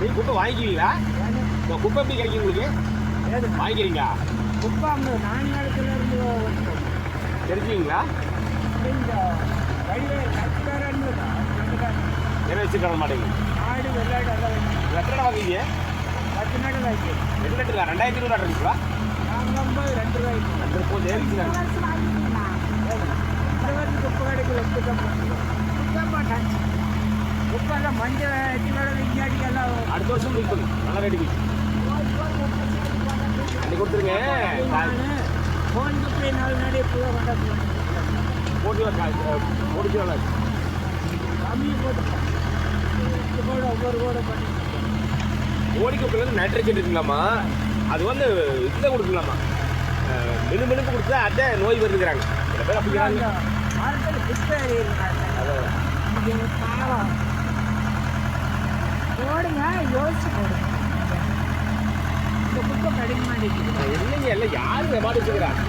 நீங்கள் குப்பை வாங்கிக்குவீங்களா? இந்த குப்பை எப்படி கிடைக்கும் உங்களுக்கு? வாங்கிக்கிறீங்களா? குப்பை அங்கே 4 நாளுக்குலேருந்து தெரிஞ்சுங்களா? இந்த வழியில் கட்டுறன்னு என்ன வச்சுக்கிற மாட்டேங்குது. ஆடு வெள்ளாடு எல்லாம் எத்தனை வாங்குவீங்க? 10 நாள் வாங்கி 2 லிட்டர் 2500 இருக்குங்களா? நாங்கள் 2 ரூபாய்க்கு 2 ரூபாய் ஏறிச்சுங்க. குப்பை கடைக்கு ஒத்துக்க மாட்டாங்க. குப்பெல்லாம் மஞ்சள் எத்தனோட விஞ்ஞானிகள்லாம் அடுத்த வருஷம் விற்கும். நல்ல ரேட்டுக்கு அன்னைக்கு கொடுத்துருங்க. ஃபோன் குப்பை 4 நாளே பூரா கொண்டாந்து போட்டு கம்மியை போட்டுருக்கேன். கூட ஒவ்வொரு கூட பண்ணி ஓடிக்கப்புலேருந்து நைட்ரஜன் இருக்குங்களாம்மா. அது வந்து இதை கொடுக்கலாமா, மினுமினுப்பு கொடுத்தா அட்டை நோய் வருதுங்கிறாங்க. சில பேர் அப்படிங்கிறாங்க. மரத்தில் குப்பை எறியிருக்காங்க. பாவம் போடுங்க, யோசிச்சு போடுங்க. இந்த குப்பை கடினமாக இருக்குது. இல்லைங்க, எல்லாம் யாரும் மாடு வச்சுக்கிறாங்க.